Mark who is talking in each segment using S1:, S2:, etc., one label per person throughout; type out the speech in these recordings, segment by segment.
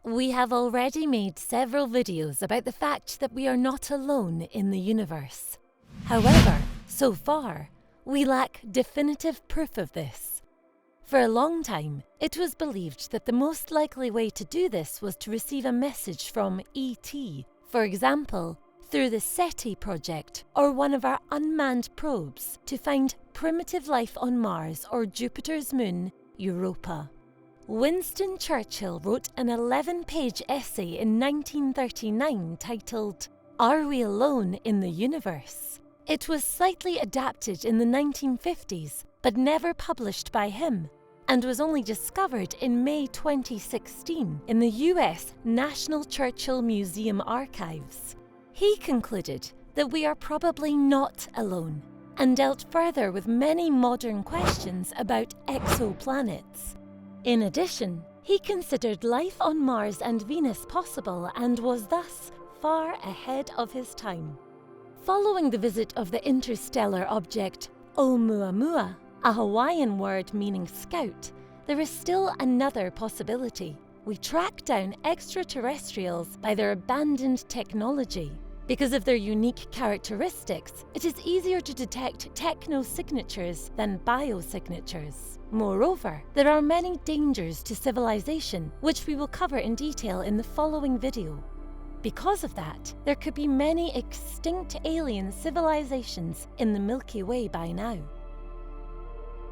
S1: We have already made several videos about the fact that we are not alone in the universe. However, so far, we lack definitive proof of this. For a long time, it was believed that the most likely way to do this was to receive a message from ET, for example, through the SETI project or one of our unmanned probes to find primitive life on Mars or Jupiter's moon, Europa. Winston Churchill wrote an 11-page essay in 1939 titled, "Are We Alone in the Universe?" It was slightly adapted in the 1950s, but never published by him, and was only discovered in May 2016 in the US National Churchill Museum archives. He concluded that we are probably not alone, and dealt further with many modern questions about exoplanets. In addition, he considered life on Mars and Venus possible and was thus far ahead of his time. Following the visit of the interstellar object Oumuamua, a Hawaiian word meaning scout, there is still another possibility. We track down extraterrestrials by their abandoned technology. Because of their unique characteristics, it is easier to detect techno-signatures than biosignatures. Moreover, there are many dangers to civilization, which we will cover in detail in the following video. Because of that, there could be many extinct alien civilizations in the Milky Way by now.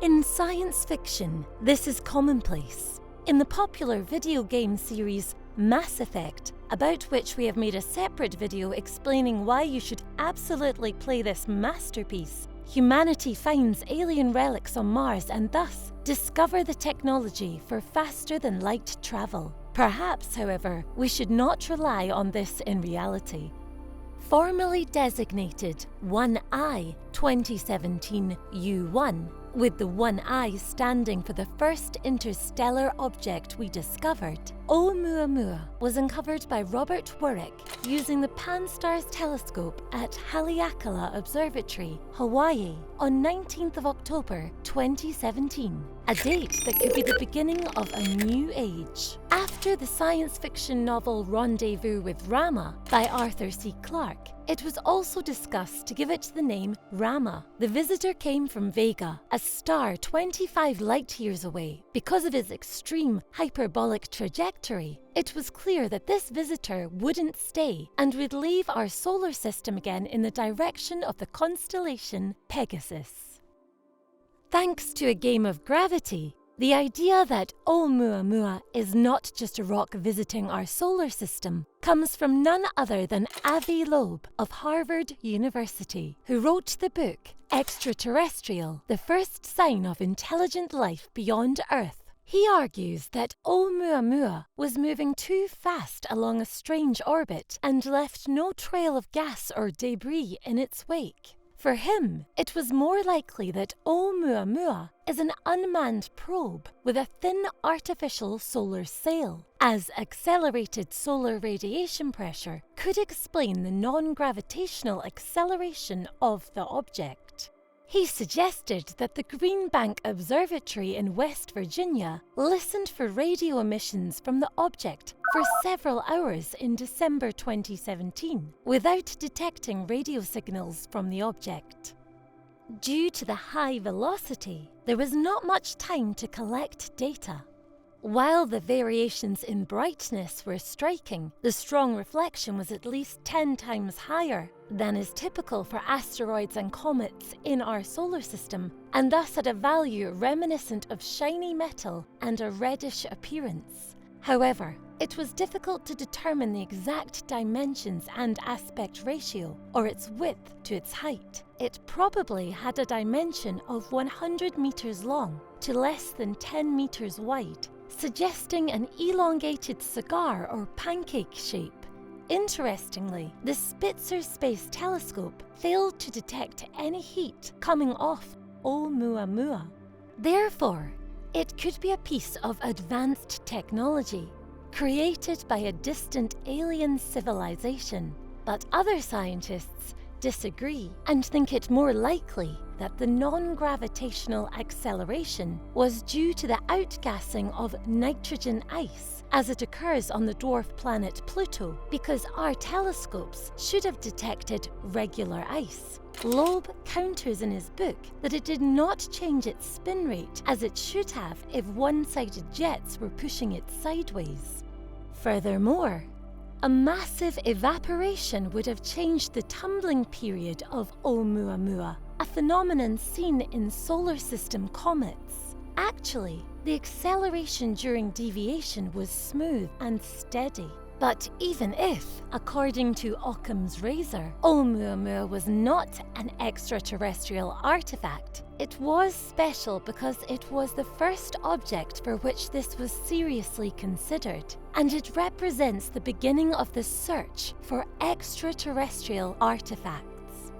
S1: In science fiction, this is commonplace. In the popular video game series Mass Effect, about which we have made a separate video explaining why you should absolutely play this masterpiece, humanity finds alien relics on Mars and thus discover the technology for faster-than-light travel. Perhaps, however, we should not rely on this in reality. Formally designated 1I 2017 U1, with the 1I standing for the first interstellar object we discovered, Oumuamua was uncovered by Robert Warwick using the Pan-STARRS telescope at Haleakala Observatory, Hawaii, on 19th of October 2017, a date that could be the beginning of a new age. After the science fiction novel Rendezvous with Rama by Arthur C. Clarke, it was also discussed to give it the name Rama. The visitor came from Vega, a star 25 light-years away. Because of its extreme hyperbolic trajectory, it was clear that this visitor wouldn't stay and would leave our solar system again in the direction of the constellation Pegasus. Thanks to a game of gravity, the idea that Oumuamua is not just a rock visiting our solar system comes from none other than Loeb of Harvard University, who wrote the book Extraterrestrial, the First Sign of Intelligent Life Beyond Earth. He argues that Oumuamua was moving too fast along a strange orbit and left no trail of gas or debris in its wake. For him, it was more likely that Oumuamua is an unmanned probe with a thin artificial solar sail, as accelerated solar radiation pressure could explain the non-gravitational acceleration of the object. He suggested that the Green Bank Observatory in West Virginia listened for radio emissions from the object for several hours in December 2017 without detecting radio signals from the object. Due to the high velocity, there was not much time to collect data. While the variations in brightness were striking, the strong reflection was at least 10 times higher than is typical for asteroids and comets in our solar system, and thus had a value reminiscent of shiny metal and a reddish appearance. However, it was difficult to determine the exact dimensions and aspect ratio, or its width to its height. It probably had a dimension of 100 meters long to less than 10 meters wide, suggesting an elongated cigar or pancake shape. Interestingly, the Spitzer Space Telescope failed to detect any heat coming off Oumuamua. Therefore, it could be a piece of advanced technology created by a distant alien civilization. But other scientists disagree and think it more likely that the non-gravitational acceleration was due to the outgassing of nitrogen ice as it occurs on the dwarf planet Pluto, because our telescopes should have detected regular ice. Loeb counters in his book that it did not change its spin rate as it should have if one-sided jets were pushing it sideways. Furthermore, a massive evaporation would have changed the tumbling period of Oumuamua, a phenomenon seen in solar system comets. Actually, the acceleration during deviation was smooth and steady. But even if, according to Occam's razor, Oumuamua was not an extraterrestrial artifact, it was special because it was the first object for which this was seriously considered, and it represents the beginning of the search for extraterrestrial artifacts.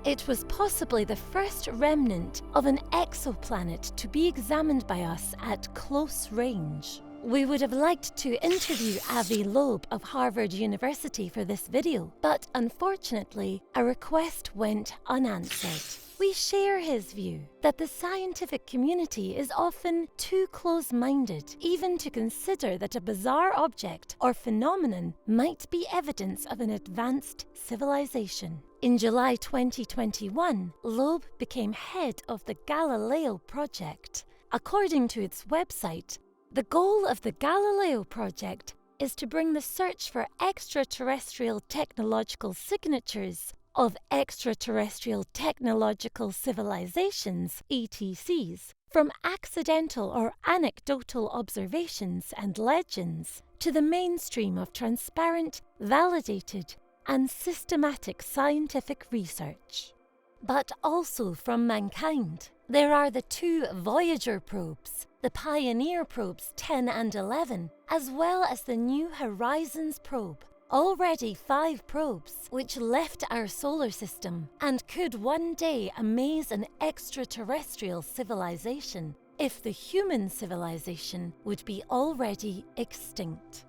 S1: It was possibly the first remnant of an exoplanet to be examined by us at close range. We would have liked to interview Avi Loeb of Harvard University for this video, but unfortunately, a request went unanswered. We share his view that the scientific community is often too close-minded even to consider that a bizarre object or phenomenon might be evidence of an advanced civilization. In July 2021, Loeb became head of the Galileo project. According to its website, the goal of the Galileo project is to bring the search for extraterrestrial technological signatures of extraterrestrial technological civilizations, ETCs, from accidental or anecdotal observations and legends to the mainstream of transparent, validated, and systematic scientific research. But also from mankind. There are the two Voyager probes, the Pioneer probes 10 and 11, as well as the New Horizons probe. Already 5 probes which left our solar system and could one day amaze an extraterrestrial civilization if the human civilization would be already extinct.